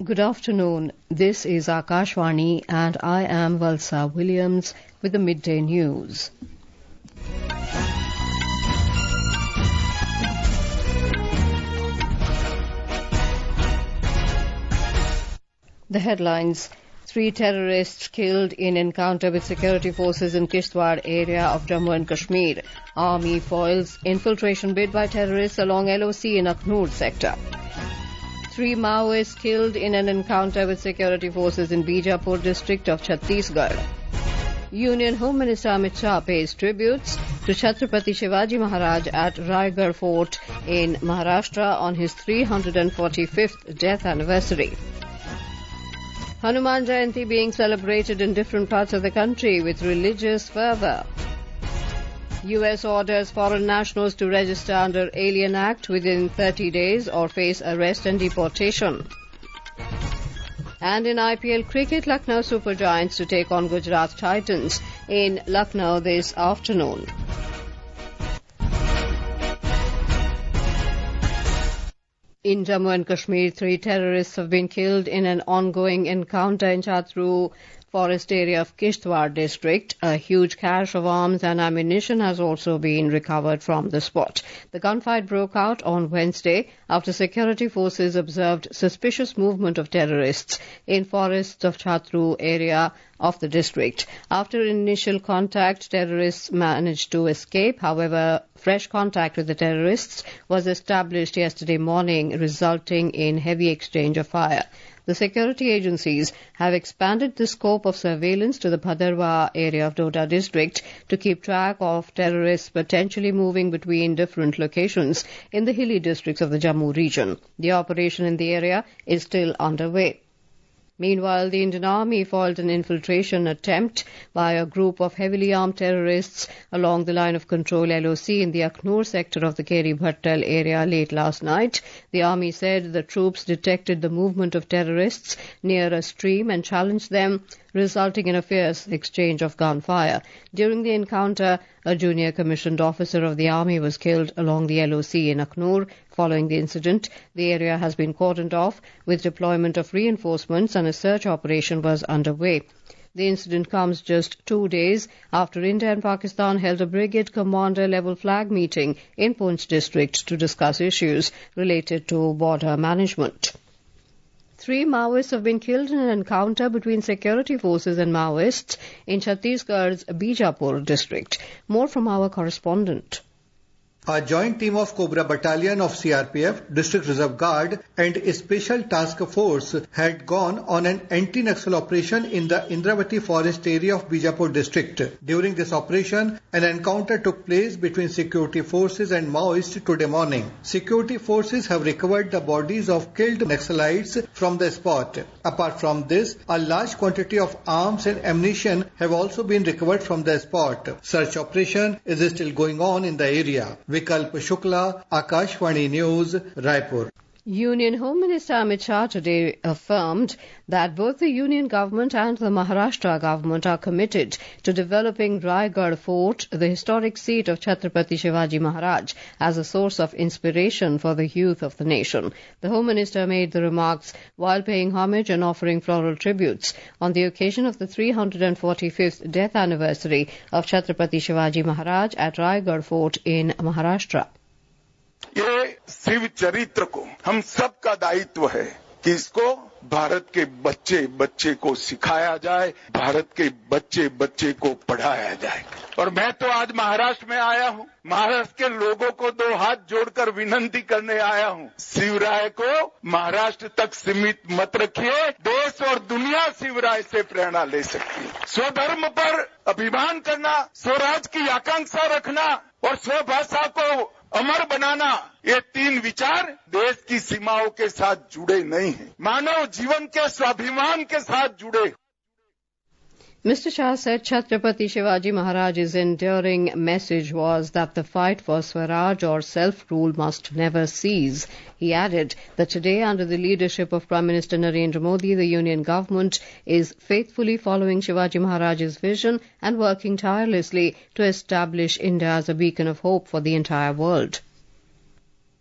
Good afternoon. This is Akashvani and I am Valsa Williams with the midday news. The headlines: 3 terrorists killed in encounter with security forces in Kishtwar area of Jammu and Kashmir. Army foils infiltration bid by terrorists along LOC in Akhnur sector. 3 Maoists killed in an encounter with security forces in Bijapur district of Chhattisgarh. Union Home Minister Amit Shah pays tributes to Chhatrapati Shivaji Maharaj at Raigarh Fort in Maharashtra on his 345th death anniversary. Hanuman Jayanti being celebrated in different parts of the country with religious fervour. US orders foreign nationals to register under Alien Act within 30 days or face arrest and deportation. And in IPL cricket, Lucknow Super Giants to take on Gujarat Titans in Lucknow this afternoon. In Jammu and Kashmir, 3 terrorists have been killed in an ongoing encounter in Chatru forest area of Kishtwar district. A huge cache of arms and ammunition has also been recovered from the spot. The gunfight broke out on Wednesday after security forces observed suspicious movement of terrorists in forests of Chatru area of the district. After initial contact, terrorists managed to escape. However, fresh contact with the terrorists was established yesterday morning, resulting in heavy exchange of fire. The security agencies have expanded the scope of surveillance to the Bhadarwah area of Doda district to keep track of terrorists potentially moving between different locations in the hilly districts of the Jammu region. The operation in the area is still underway. Meanwhile, the Indian Army foiled an infiltration attempt by a group of heavily armed terrorists along the line of control LOC in the Akhnur sector of the Keri Bhattal area late last night. The Army said the troops detected the movement of terrorists near a stream and challenged them, resulting in a fierce exchange of gunfire. During the encounter, a junior commissioned officer of the Army was killed along the LOC in Akhnur. Following the incident, the area has been cordoned off with deployment of reinforcements and a search operation was underway. The incident comes just 2 days after India and Pakistan held a brigade commander level flag meeting in Poonch district to discuss issues related to border management. 3 Maoists have been killed in an encounter between security forces and Maoists in Chhattisgarh's Bijapur district. More from our correspondent. A joint team of Cobra Battalion of CRPF, District Reserve Guard and a Special Task Force had gone on an anti-Naxal operation in the Indravati forest area of Bijapur district. During this operation, an encounter took place between security forces and Maoists today morning. Security forces have recovered the bodies of killed Naxalites from the spot. Apart from this, a large quantity of arms and ammunition have also been recovered from the spot. Search operation is still going on in the area. Vikalp Shukla, Akashvani News, Raipur. Union Home Minister Amit Shah today affirmed that both the Union government and the Maharashtra government are committed to developing Raigarh Fort, the historic seat of Chhatrapati Shivaji Maharaj, as a source of inspiration for the youth of the nation. The Home Minister made the remarks while paying homage and offering floral tributes on the occasion of the 345th death anniversary of Chhatrapati Shivaji Maharaj at Raigarh Fort in Maharashtra. ये शिव चरित्र को हम सबका दायित्व है कि इसको भारत के बच्चे बच्चे को सिखाया जाए, भारत के बच्चे बच्चे को पढ़ाया जाए। और मैं तो आज महाराष्ट्र में आया हूँ, महाराष्ट्र के लोगों को 2 हाथ जोड़कर विनंती करने आया हूँ, शिवराय को महाराष्ट्र तक सीमित मत रखिए, देश और दुनिया शिवराय से प्रेरणा ले सकती है। स्वधर्म पर अभिमान करना, स्वराज की आकांक्षा रखना और स्वभाषा को अमर बनाना, ये 3 विचार देश की सीमाओं के साथ जुड़े नहीं हैं, मानव जीवन के स्वाभिमान के साथ जुड़े। Mr. Shah said Chhatrapati Shivaji Maharaj's enduring message was that the fight for Swaraj or self-rule must never cease. He added that today, under the leadership of Prime Minister Narendra Modi, the Union government is faithfully following Shivaji Maharaj's vision and working tirelessly to establish India as a beacon of hope for the entire world.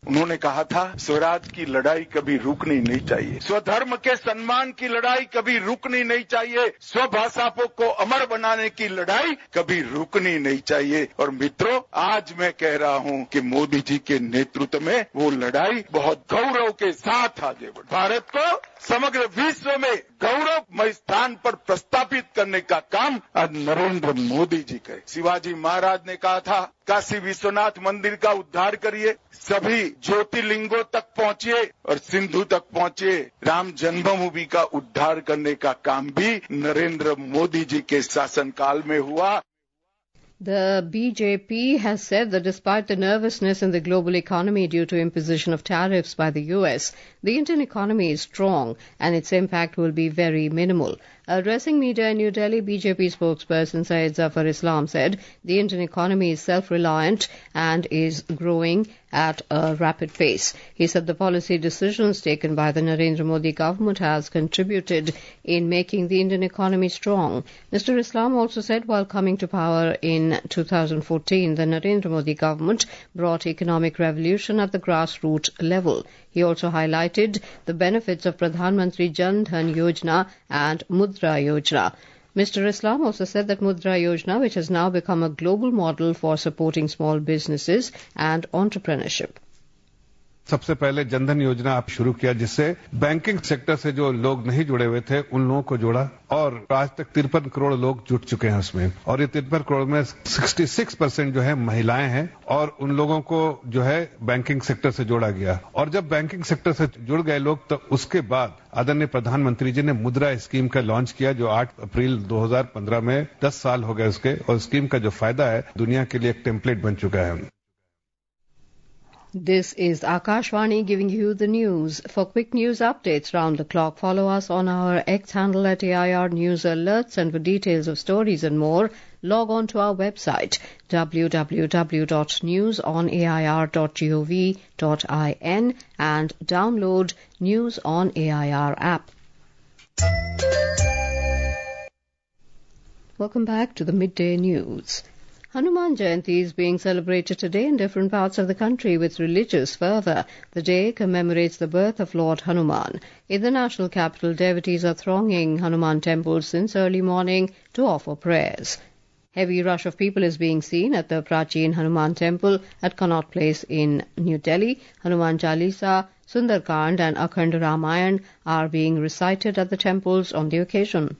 उन्होंने कहा था स्वराज की लड़ाई कभी रुकनी नहीं चाहिए, स्वधर्म के सम्मान की लड़ाई कभी रुकनी नहीं चाहिए, स्वभाषा को अमर बनाने की लड़ाई कभी रुकनी नहीं चाहिए। और मित्रों, आज मैं कह रहा हूं कि मोदी जी के नेतृत्व में वो लड़ाई बहुत गौरव के साथ आगे बढ़, भारत को समग्र विश्व में गौरवमय स्थान पर प्रस्थापित करने का काम आज नरेंद्र मोदी जी करे। शिवाजी महाराज ने कहा था, काशी विश्वनाथ मंदिर का उद्धार करिए, सभी ज्योतिर्लिंगों तक पहुंचिए और सिंधु तक पहुंचिए। राम जन्मभूमि का उद्धार करने का काम भी नरेंद्र मोदी जी के शासनकाल में हुआ। The BJP has said that despite the nervousness in the global economy due to imposition of tariffs by the US, the Indian economy is strong and its impact will be very minimal. Addressing media in New Delhi, BJP spokesperson Syed Zafar Islam said the Indian economy is self-reliant and is growing at a rapid pace. He said the policy decisions taken by the Narendra Modi government has contributed in making the Indian economy strong. Mr. Islam also said while coming to power in 2014, the Narendra Modi government brought economic revolution at the grassroots level. He also highlighted the benefits of Pradhan Mantri Jan Dhan Yojana and Mudra Yojana. Mr. Islam also said that Mudra Yojana, which has now become a global model for supporting small businesses and entrepreneurship. सबसे पहले जनधन योजना आप शुरू किया, जिससे banking sector से जो लोग नहीं जुड़े हुए थे उन लोगों को जोड़ा और आज तक 53 करोड़ लोग जुट चुके हैं उसमें। और ये 53 करोड़ में 66% जो है महिलाएं हैं और उन लोगों को जो है बैंकिंग सेक्टर से जोड़ा गया। और जब बैंकिंग सेक्टर से जुड़ गए लोग तो उसके बाद आदरणीय प्रधानमंत्री जी ने मुद्रा स्कीम का लॉन्च किया, जो 8 अप्रैल 2015 में 10 साल हो गए उसके, और स्कीम का जो फायदा है दुनिया के लिए एक टेम्पलेट बन चुका है। This is Akashvani giving you the news. For quick news updates round the clock, follow us on our X handle at AIR News Alerts, and for details of stories and more, log on to our website www.newsonair.gov.in and download News on AIR app. Welcome back to the midday news. Hanuman Jayanti is being celebrated today in different parts of the country with religious fervour. The day commemorates the birth of Lord Hanuman. In the national capital, devotees are thronging Hanuman temples since early morning to offer prayers. Heavy rush of people is being seen at the Prachin Hanuman temple at Connaught Place in New Delhi. Hanuman Chalisa, Sundarkand and Akhand Ramayan are being recited at the temples on the occasion.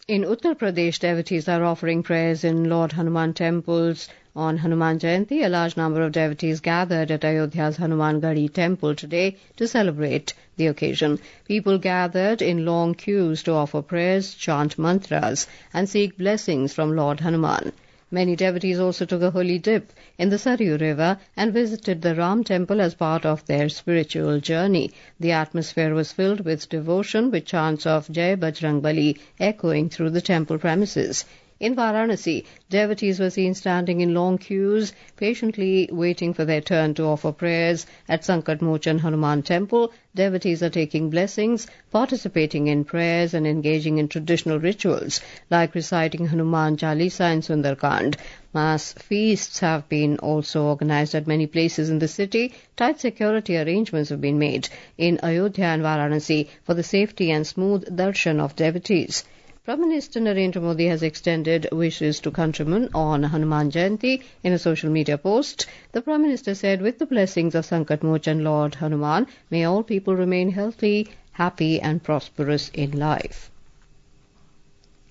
In Uttar Pradesh, devotees are offering prayers in Lord Hanuman temples on Hanuman Jayanti. A large number of devotees gathered at Ayodhya's Hanuman Gadi temple today to celebrate the occasion. People gathered in long queues to offer prayers, chant mantras, and seek blessings from Lord Hanuman. Many devotees also took a holy dip in the Saryu River and visited the Ram temple as part of their spiritual journey. The atmosphere was filled with devotion, with chants of Jai Bajrangbali echoing through the temple premises. In Varanasi, devotees were seen standing in long queues, patiently waiting for their turn to offer prayers. At Sankat Mochan Hanuman Temple, devotees are taking blessings, participating in prayers and engaging in traditional rituals like reciting Hanuman Chalisa and Sundarkand. Mass feasts have been also organized at many places in the city. Tight security arrangements have been made in Ayodhya and Varanasi for the safety and smooth darshan of devotees. Prime Minister Narendra Modi has extended wishes to countrymen on Hanuman Jayanti. In a social media post, the Prime Minister said, with the blessings of Sankat Mochan Lord Hanuman, may all people remain healthy, happy and prosperous in life.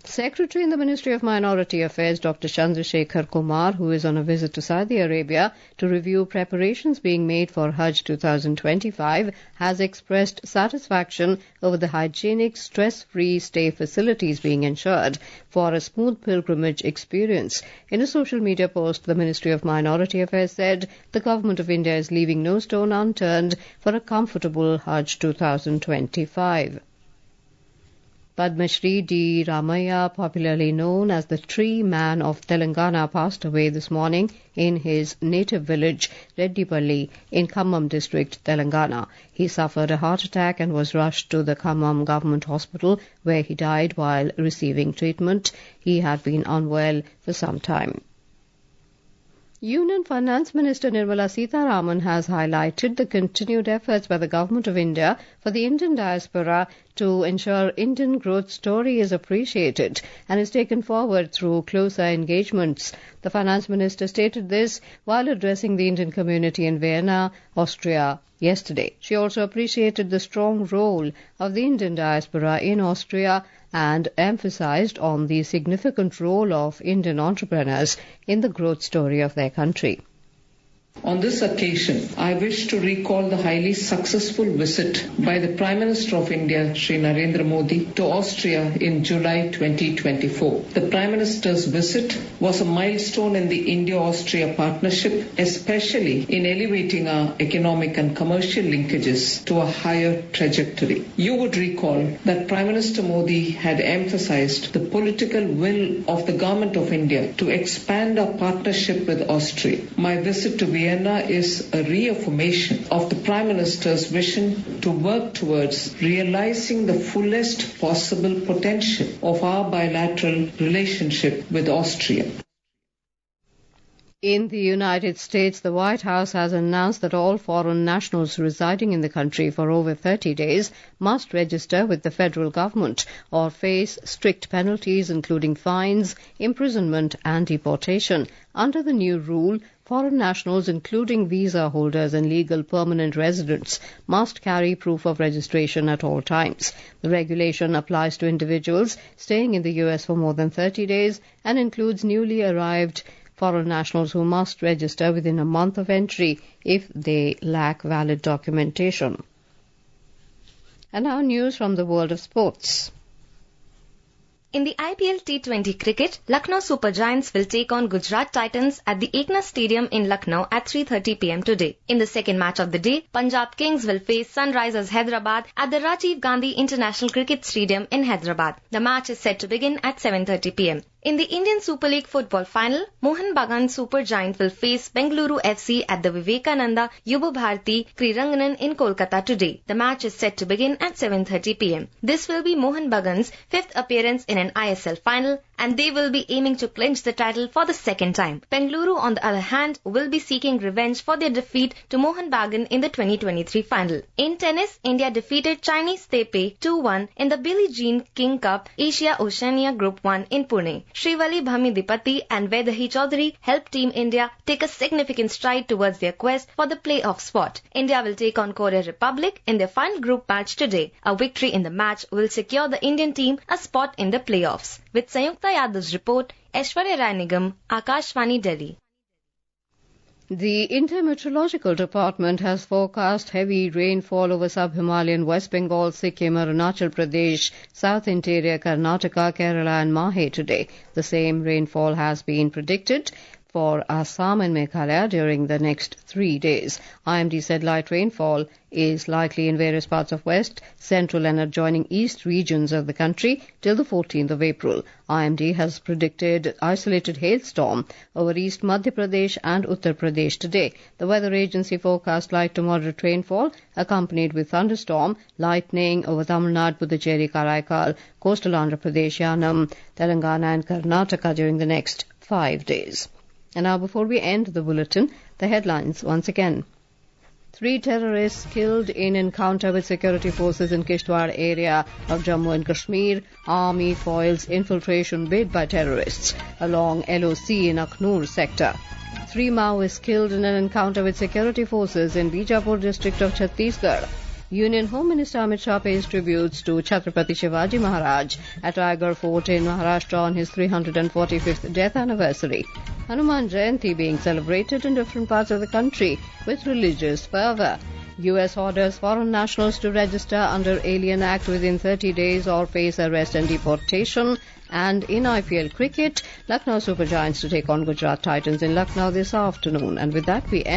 Secretary in the Ministry of Minority Affairs, Dr. Chandrasekhar Kumar, who is on a visit to Saudi Arabia to review preparations being made for Hajj 2025, has expressed satisfaction over the hygienic, stress-free stay facilities being ensured for a smooth pilgrimage experience. In a social media post, the Ministry of Minority Affairs said the Government of India is leaving no stone unturned for a comfortable Hajj 2025. Padma Shri D. Ramaya, popularly known as the Tree Man of Telangana, passed away this morning in his native village, Reddipalli, in Khammam district, Telangana. He suffered a heart attack and was rushed to the Khammam Government Hospital, where he died while receiving treatment. He had been unwell for some time. Union Finance Minister Nirmala Sitharaman has highlighted the continued efforts by the Government of India for the Indian diaspora to ensure Indian growth story is appreciated and is taken forward through closer engagements. The Finance Minister stated this while addressing the Indian community in Vienna, Austria, yesterday. She also appreciated the strong role of the Indian diaspora in Austria and emphasized on the significant role of Indian entrepreneurs in the growth story of their country. On this occasion, I wish to recall the highly successful visit by the Prime Minister of India, Shri Narendra Modi, to Austria in July 2024. The Prime Minister's visit was a milestone in the India-Austria partnership, especially in elevating our economic and commercial linkages to a higher trajectory. You would recall that Prime Minister Modi had emphasized the political will of the Government of India to expand our partnership with Austria. My visit to Vienna is a reaffirmation of the Prime Minister's vision to work towards realizing the fullest possible potential of our bilateral relationship with Austria. In the United States, the White House has announced that all foreign nationals residing in the country for over 30 days must register with the federal government or face strict penalties including fines, imprisonment and deportation. Under the new rule, foreign nationals, including visa holders and legal permanent residents, must carry proof of registration at all times. The regulation applies to individuals staying in the U.S. for more than 30 days and includes newly arrived foreign nationals who must register within a month of entry if they lack valid documentation. And now news from the world of sports. In the IPL T20 cricket, Lucknow Super Giants will take on Gujarat Titans at the Eknath Stadium in Lucknow at 3:30 p.m. today. In the second match of the day, Punjab Kings will face Sunrisers Hyderabad at the Rajiv Gandhi International Cricket Stadium in Hyderabad. The match is set to begin at 7:30 p.m. In the Indian Super League football final, Mohun Bagan Super Giant will face Bengaluru FC at the Vivekananda Yuva Bharati Kriranganan in Kolkata today. The match is set to begin at 7:30 p.m. This will be Mohun Bagan's fifth appearance in an ISL final, and they will be aiming to clinch the title for the second time. Bengaluru, on the other hand, will be seeking revenge for their defeat to Mohun Bagan in the 2023 final. In tennis, India defeated Chinese Taipei 2-1 in the Billie Jean King Cup Asia Oceania Group 1 in Pune. Srivalli Bhamidipati and Vedahi Chaudhary helped Team India take a significant stride towards their quest for the playoff spot. India will take on Korea Republic in their final group match today. A victory in the match will secure the Indian team a spot in the playoffs. With Sayukta Yadav's report, Aishwarya Rai Nigam, Akashvani, Delhi. The Intermeteorological Department has forecast heavy rainfall over sub-Himalayan West Bengal, Sikkim, Arunachal Pradesh, South Interior, Karnataka, Kerala and Mahe today. The same rainfall has been predicted for Assam and Meghalaya during the next 3 days. IMD said light rainfall is likely in various parts of west, central and adjoining east regions of the country till the 14th of April. IMD has predicted isolated hailstorm over East Madhya Pradesh and Uttar Pradesh today. The weather agency forecast light to moderate rainfall accompanied with thunderstorm, lightning over Tamil Nadu, Puducherry, Karaikal, coastal Andhra Pradesh, Yanam, Telangana and Karnataka during the next 5 days. And now, before we end the bulletin, the headlines once again. 3 terrorists killed in encounter with security forces in Kishtwar area of Jammu and Kashmir. Army foils infiltration bid by terrorists along LOC in Akhnur sector. 3 Maoists killed in an encounter with security forces in Bijapur district of Chhattisgarh. Union Home Minister Amit Shah pays tributes to Chhatrapati Shivaji Maharaj at Raigad Fort in Maharashtra on his 345th death anniversary. Hanuman Jayanti being celebrated in different parts of the country with religious fervour. U.S. orders foreign nationals to register under Alien Act within 30 days or face arrest and deportation. And in IPL cricket, Lucknow Super Giants to take on Gujarat Titans in Lucknow this afternoon. And with that, we end